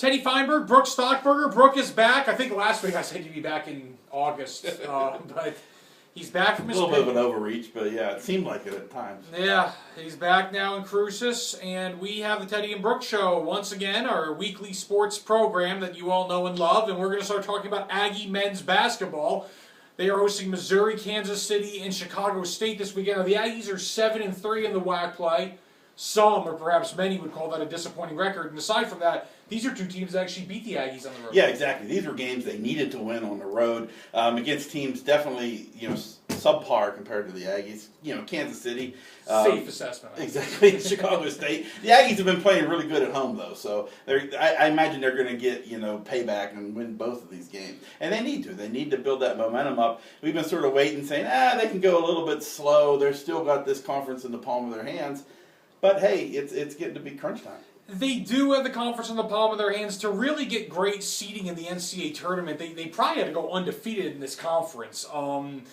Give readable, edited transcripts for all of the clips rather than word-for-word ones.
Teddy Feinberg, Brook Stockburger. Brook is back. I think last week I said he'd be back in August, but he's back from his a little bit of an overreach, but yeah, it seemed like it at times. Yeah, he's back now in Cruces, and we have the Teddy and Brook Show once again, our weekly sports program that you all know and love, and we're going to start talking about Aggie men's basketball. They are hosting Missouri, Kansas City, and Chicago State this weekend. Now, the Aggies are 7-3 in the WAC play. Some, or perhaps many, would call that a disappointing record. And aside from that, these are two teams that actually beat the Aggies on the road. Yeah, exactly. These were games they needed to win on the road against teams definitely, subpar compared to the Aggies. Kansas City. Safe assessment. Exactly. Chicago State. The Aggies have been playing really good at home, though. So I imagine they're going to get, payback and win both of these games. And they need to. They need to build that momentum up. We've been sort of waiting, saying, they can go a little bit slow. They've still got this conference in the palm of their hands. But hey, it's getting to be crunch time. They do have the conference in the palm of their hands. To really get great seeding in the NCAA tournament, they probably had to go undefeated in this conference. And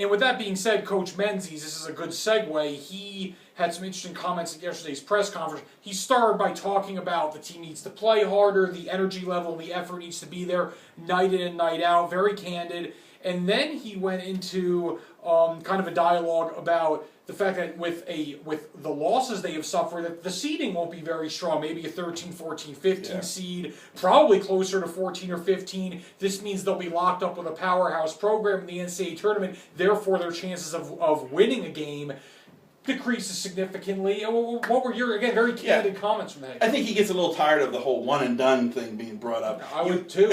with that being said, Coach Menzies, this is a good segue, he had some interesting comments at yesterday's press conference. He started by talking about the team needs to play harder, the energy level and the effort needs to be there night in and night out, very candid. And then he went into kind of a dialogue about the fact that with the losses they have suffered, that the seeding won't be very strong. Maybe a 13, 14, 15 seed, probably closer to 14 or 15. This means they'll be locked up with a powerhouse program in the NCAA tournament. Therefore, their chances of winning a game decreases significantly. What were your, again, very candid comments from that? I think he gets a little tired of the whole one and done thing being brought up. I would too.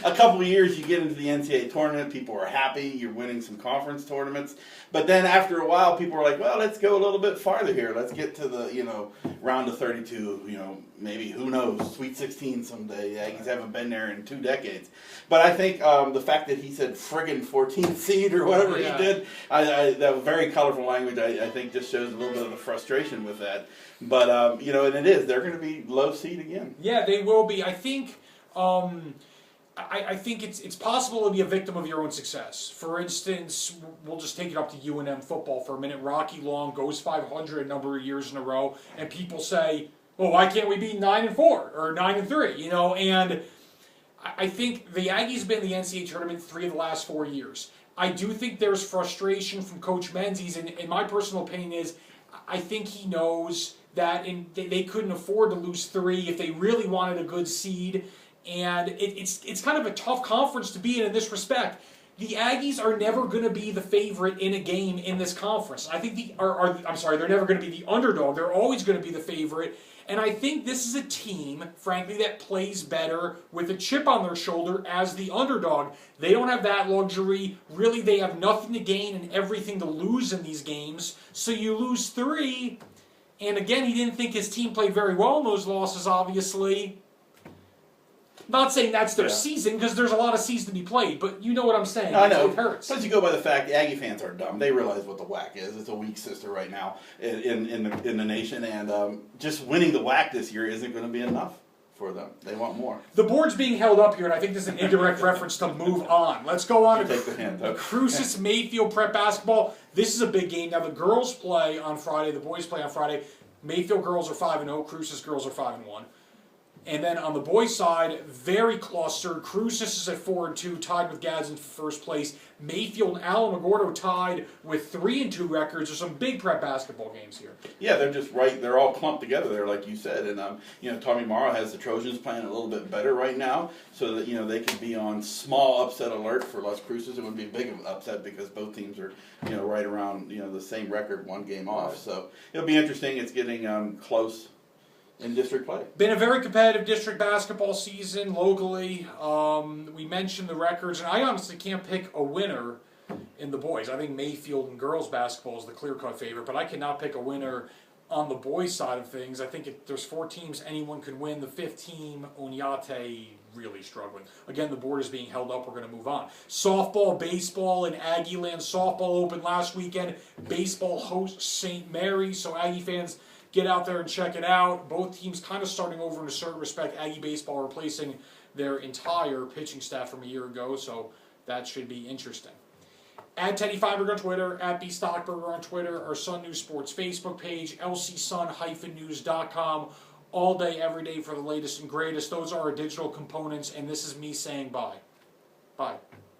A couple of years you get into the NCAA tournament, people are happy, you're winning some conference tournaments, but then after a while people are like, well, let's go a little bit farther here. Let's get to the, round of 32, maybe, who knows, Sweet 16 someday. The Aggies haven't been there in 2 decades. But I think the fact that he said friggin' 14th seed or whatever he did, that was very colorful language, I think just shows a little bit of the frustration with that. But, and it is. They're going to be low seed again. Yeah, they will be. I think I think it's possible to be a victim of your own success. For instance, we'll just take it up to UNM football for a minute. Rocky Long goes 500 a number of years in a row, and people say, well, why can't we be 9-4 or 9-3? And I think the Aggies have been in the NCAA tournament 3 of the last 4 years. I do think there's frustration from Coach Menzies, and my personal opinion is I think he knows that they couldn't afford to lose 3 if they really wanted a good seed, and it's kind of a tough conference to be in this respect. The Aggies are never going to be the favorite in a game in this conference. I think they're never going to be the underdog. They're always going to be the favorite. And I think this is a team, frankly, that plays better with a chip on their shoulder as the underdog. They don't have that luxury. Really, they have nothing to gain and everything to lose in these games. So you lose 3. And again, he didn't think his team played very well in those losses, obviously. Not saying that's their season, because there's a lot of season to be played, but you know what I'm saying. I know. It hurts. Plus, you go by the fact the Aggie fans are dumb. They realize what the WAC is. It's a weak sister right now in the nation, and just winning the WAC this year isn't going to be enough for them. They want more. The board's being held up here, and I think this is an indirect reference to move on. Let's go on take the hint. The Cruces-Mayfield prep basketball. This is a big game. Now, the girls play on Friday. The boys play on Friday. Mayfield girls are 5-0. Cruces girls are 5-1. And then on the boys' side, very clustered. Cruces is at 4-2, tied with Gadsden for first place. Mayfield and Alamogordo tied with 3-2 records. There's some big prep basketball games here. Yeah, they're just right. They're all clumped together there, like you said. And Tommy Morrow has the Trojans playing a little bit better right now, so that they can be on small upset alert for Les Cruces. It wouldn't be a big upset because both teams are right around the same record, 1 game off. So it'll be interesting. It's getting close in district play. Been a very competitive district basketball season locally. We mentioned the records, and I honestly can't pick a winner in the boys. I think Mayfield and girls basketball is the clear-cut favorite, but I cannot pick a winner on the boys' side of things. I think if there's 4 teams, anyone could win. The 5th team, Oñate, really struggling. Again, the board is being held up. We're going to move on. Softball, baseball, and Aggieland softball opened last weekend. Baseball hosts St. Mary's, so Aggie fans, get out there and check it out. Both teams kind of starting over in a certain respect. Aggie baseball replacing their entire pitching staff from a year ago, so that should be interesting. At Teddy Feinberg on Twitter, at B Stockburger on Twitter, our Sun News Sports Facebook page, lcsun-news.com, all day, every day for the latest and greatest. Those are our digital components, and this is me saying bye. Bye.